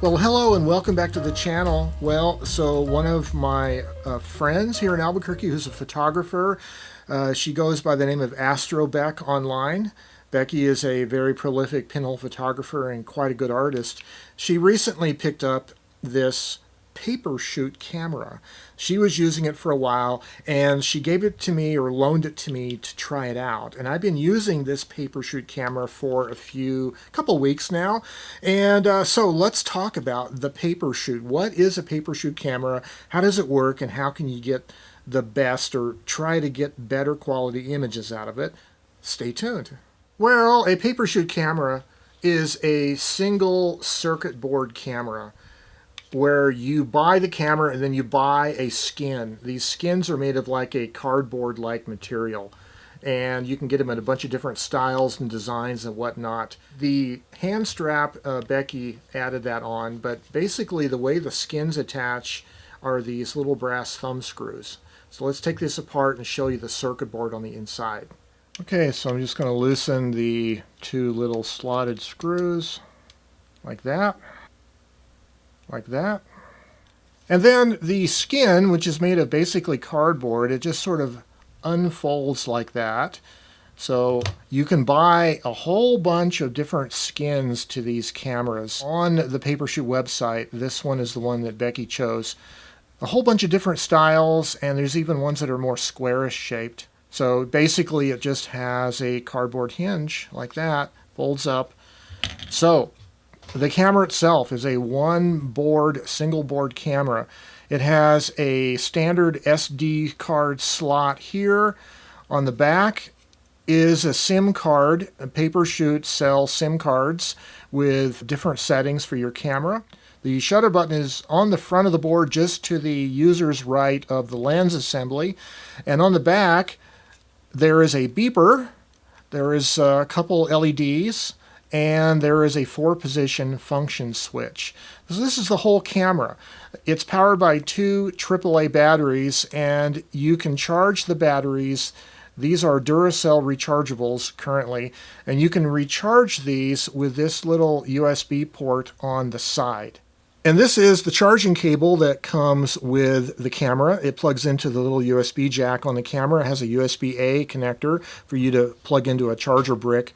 Well, hello and welcome back to the channel. Well, so one of my friends here in Albuquerque who's a photographer, she goes by the name of Astro Beck online. Becky is a very prolific pinhole photographer and quite a good artist. She recently picked up this paper shoot camera. She was using it for a while and she gave it to me or loaned it to me to try it out. And I've been using this paper shoot camera for a couple weeks now. And so let's talk about the paper shoot. What is a paper shoot camera? How does it work? And how can you get the best or try to get better quality images out of it? Stay tuned. Well, a paper shoot camera is a single circuit board camera where you buy the camera and then you buy a skin. These skins are made of like a cardboard-like material, and you can get them in a bunch of different styles and designs and whatnot. The hand strap, Becky added that on, but basically the way the skins attach are these little brass thumb screws. So let's take this apart and show you the circuit board on the inside. Okay, so I'm just going to loosen the two little slotted screws like that. Like that. And then the skin, which is made of basically cardboard, it just sort of unfolds like that. So you can buy a whole bunch of different skins to these cameras. On the Papershoot website, this one is the one that Becky chose. A whole bunch of different styles, and there's even ones that are more squarish shaped. So basically it just has a cardboard hinge like that, folds up. So the camera itself is a single board camera. It has a standard SD card slot here. On the back is a SIM card. Papershoot sells SIM cards with different settings for your camera. The shutter button is on the front of the board just to the user's right of the lens assembly. And on the back, there is a beeper. There is a couple LEDs. And there is a 4-position function switch. So this is the whole camera. It's powered by 2 AAA batteries, and you can charge the batteries. These are Duracell rechargeables currently, and you can recharge these with this little USB port on the side. And this is the charging cable that comes with the camera. It plugs into the little USB jack on the camera. It has a USB-A connector for you to plug into a charger brick.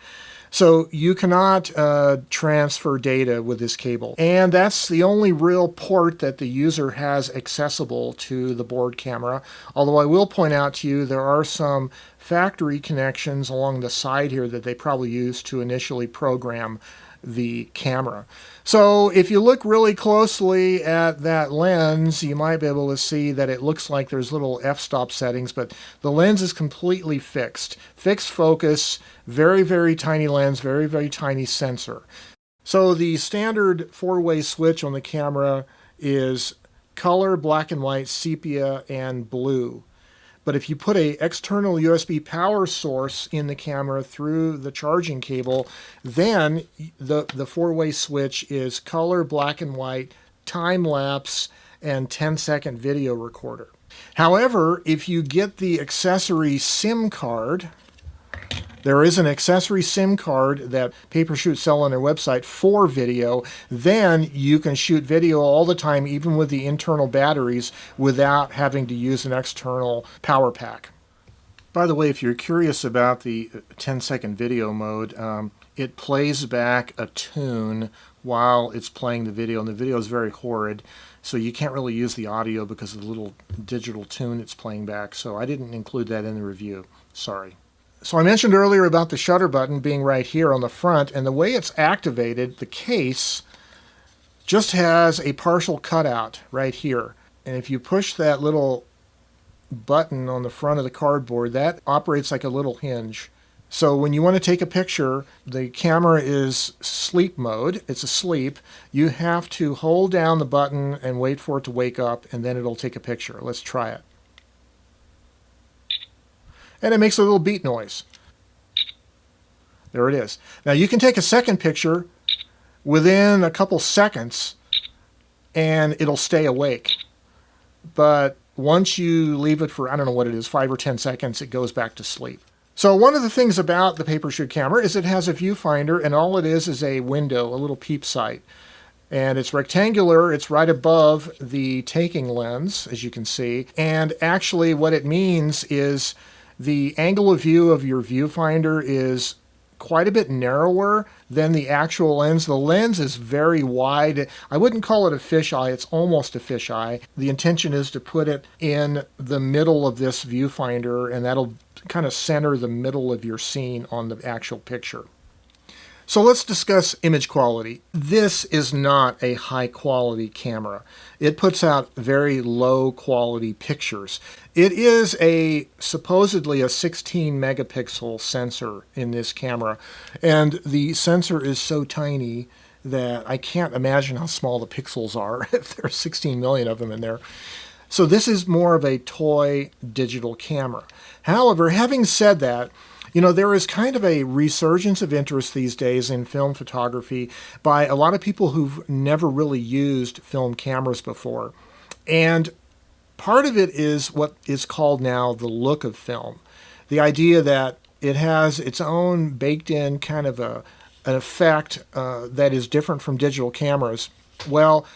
So you cannot transfer data with this cable. And that's the only real port that the user has accessible to the board camera. Although I will point out to you, there are some factory connections along the side here that they probably use to initially program the camera. So if you look really closely at that lens, you might be able to see that it looks like there's little f-stop settings, but the lens is completely fixed. Fixed focus, very, very tiny lens, very, very tiny sensor. So the standard 4-way switch on the camera is color, black and white, sepia, and blue. But if you put an external USB power source in the camera through the charging cable, then the 4-way switch is color, black and white, time-lapse, and 10-second video recorder. However, if you get the accessory SIM card, there is an accessory SIM card that Papershoot sell on their website for video. Then you can shoot video all the time, even with the internal batteries, without having to use an external power pack. By the way, if you're curious about the 10-second video mode, it plays back a tune while it's playing the video, and the video is very horrid, so you can't really use the audio because of the little digital tune it's playing back. So I didn't include that in the review. Sorry. So I mentioned earlier about the shutter button being right here on the front, and the way it's activated, the case just has a partial cutout right here. And if you push that little button on the front of the cardboard, that operates like a little hinge. So when you want to take a picture, the camera is sleep mode, it's asleep. You have to hold down the button and wait for it to wake up, and then it'll take a picture. Let's try it. And it makes a little beat noise. There it is. Now you can take a second picture within a couple seconds and it'll stay awake. But once you leave it for, I don't know what it is, 5 or 10 seconds, it goes back to sleep. So one of the things about the Papershoot camera is it has a viewfinder, and all it is a window, a little peep sight. And it's rectangular. It's right above the taking lens, as you can see. And actually what it means is the angle of view of your viewfinder is quite a bit narrower than the actual lens. The lens is very wide. I wouldn't call it a fisheye. It's almost a fisheye. The intention is to put it in the middle of this viewfinder, and that'll kind of center the middle of your scene on the actual picture. So let's discuss image quality. This is not a high quality camera. It puts out very low quality pictures. It is supposedly a 16 megapixel sensor in this camera, and the sensor is so tiny that I can't imagine how small the pixels are if there are 16 million of them in there. So this is more of a toy digital camera. However, having said that, there is kind of a resurgence of interest these days in film photography by a lot of people who've never really used film cameras before. And part of it is what is called now the look of film. The idea that it has its own baked-in kind of an effect that is different from digital cameras. Well,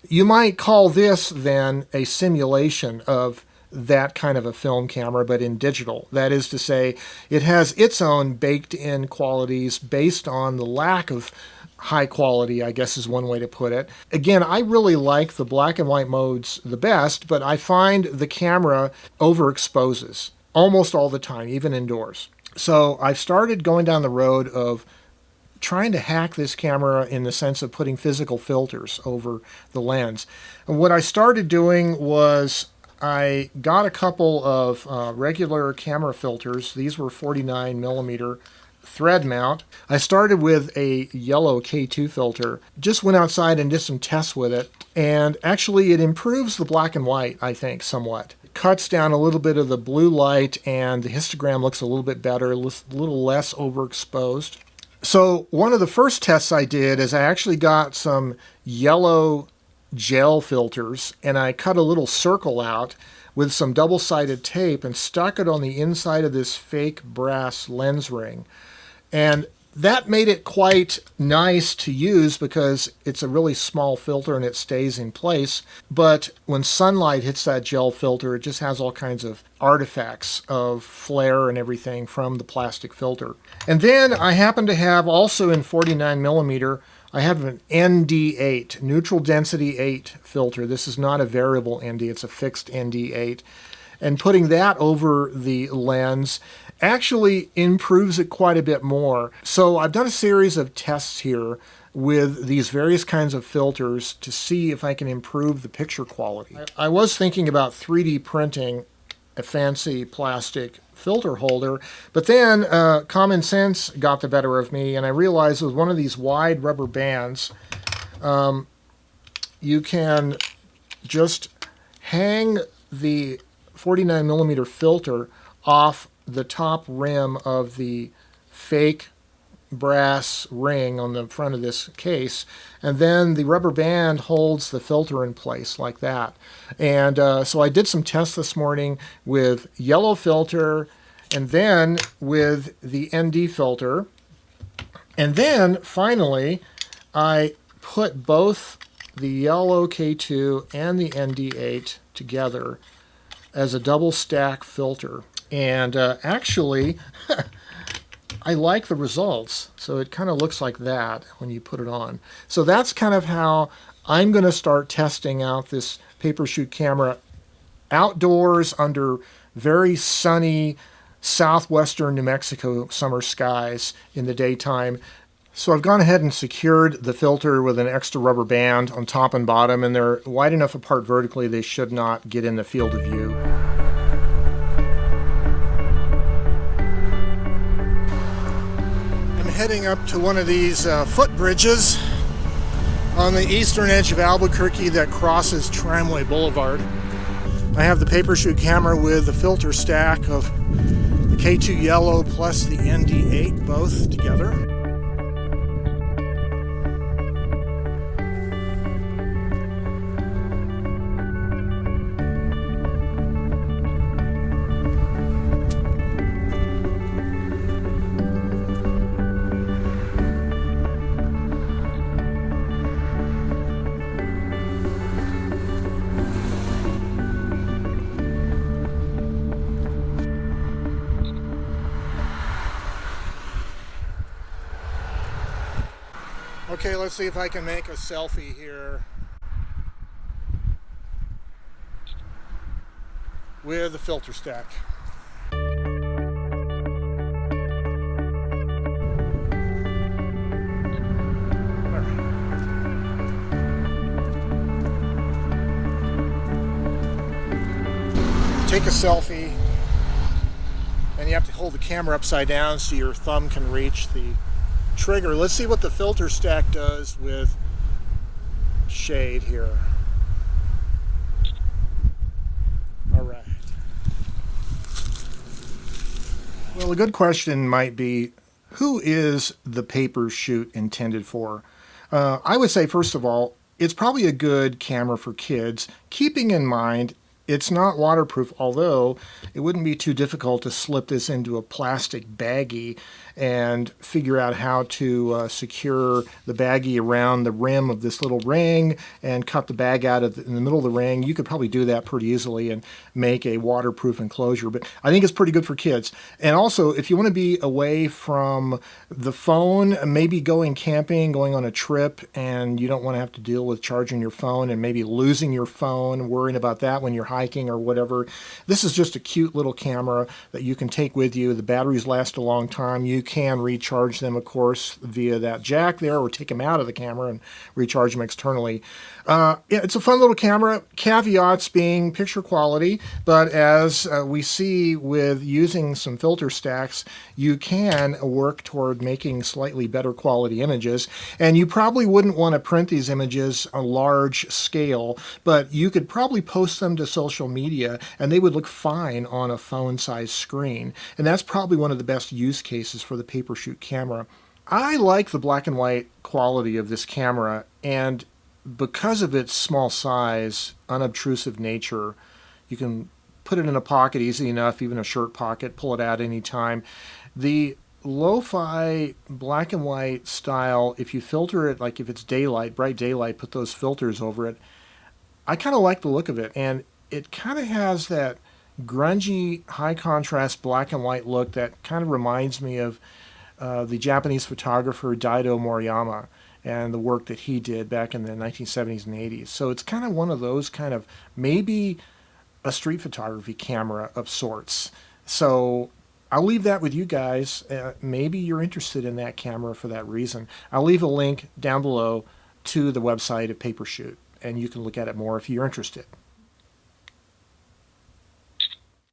you might call this then a simulation of that kind of a film camera, but in digital. That is to say, it has its own baked-in qualities based on the lack of high quality, I guess is one way to put it. Again, I really like the black and white modes the best, but I find the camera overexposes almost all the time, even indoors. So I've started going down the road of trying to hack this camera in the sense of putting physical filters over the lens. And what I started doing was I got a couple of regular camera filters. These were 49 millimeter thread mount. I started with a yellow K2 filter, just went outside and did some tests with it, and actually it improves the black and white, I think, somewhat. It cuts down a little bit of the blue light, and the histogram looks a little bit better, a little less overexposed. So one of the first tests I did is I actually got some yellow gel filters, and I cut a little circle out with some double-sided tape and stuck it on the inside of this fake brass lens ring. And that made it quite nice to use because it's a really small filter and it stays in place. But when sunlight hits that gel filter, it just has all kinds of artifacts of flare and everything from the plastic filter. And then I happen to have also in 49 millimeter, I have an ND8, neutral density 8 filter. This is not a variable ND, it's a fixed ND8. And putting that over the lens actually improves it quite a bit more. So I've done a series of tests here with these various kinds of filters to see if I can improve the picture quality. I was thinking about 3D printing a fancy plastic filter holder, but then common sense got the better of me, and I realized with one of these wide rubber bands, you can just hang the 49 millimeter filter off the top rim of the fake brass ring on the front of this case, and then the rubber band holds the filter in place like that. And so I did some tests this morning with yellow filter and then with the ND filter, and then finally I put both the yellow K2 and the ND8 together as a double stack filter. And actually, I like the results. So it kind of looks like that when you put it on. So that's kind of how I'm going to start testing out this paper shoot camera outdoors under very sunny southwestern New Mexico summer skies in the daytime. So I've gone ahead and secured the filter with an extra rubber band on top and bottom, and they're wide enough apart vertically they should not get in the field of view. I'm heading up to one of these footbridges on the eastern edge of Albuquerque that crosses Tramway Boulevard. I have the paper shoot camera with the filter stack of the K2 yellow plus the ND8 both together. Okay, let's see if I can make a selfie here with the filter stack. Take a selfie, and you have to hold the camera upside down so your thumb can reach the trigger. Let's see what the filter stack does with shade here. All right. Well, a good question might be, who is the paper shoot intended for? I would say, first of all, it's probably a good camera for kids, keeping in mind it's not waterproof, although it wouldn't be too difficult to slip this into a plastic baggie and figure out how to secure the baggie around the rim of this little ring and cut the bag out in the middle of the ring. You could probably do that pretty easily and make a waterproof enclosure, but I think it's pretty good for kids. And also, if you want to be away from the phone, maybe going camping, going on a trip, and you don't want to have to deal with charging your phone and maybe losing your phone, worrying about that when you're hiking or whatever. This is just a cute little camera that you can take with you. The batteries last a long time. You can recharge them, of course, via that jack there, or take them out of the camera and recharge them externally. Yeah, it's a fun little camera. Caveats being picture quality, but as we see with using some filter stacks, you can work toward making slightly better quality images. And you probably wouldn't want to print these images on large scale, but you could probably post them to social media and they would look fine on a phone-sized screen. And that's probably one of the best use cases for the paper shoot camera. I like the black and white quality of this camera, and because of its small size, unobtrusive nature, you can put it in a pocket easy enough, even a shirt pocket, pull it out anytime. The lo-fi black and white style, if you filter it, like if it's daylight, bright daylight, put those filters over it, I kind of like the look of it. And it kind of has that grungy, high contrast black and white look that kind of reminds me of the Japanese photographer Daido Moriyama and the work that he did back in the 1970s and 80s. So it's kind of one of those kind of maybe a street photography camera of sorts. So I'll leave that with you guys. Maybe you're interested in that camera for that reason. I'll leave a link down below to the website of Papershoot, and you can look at it more if you're interested.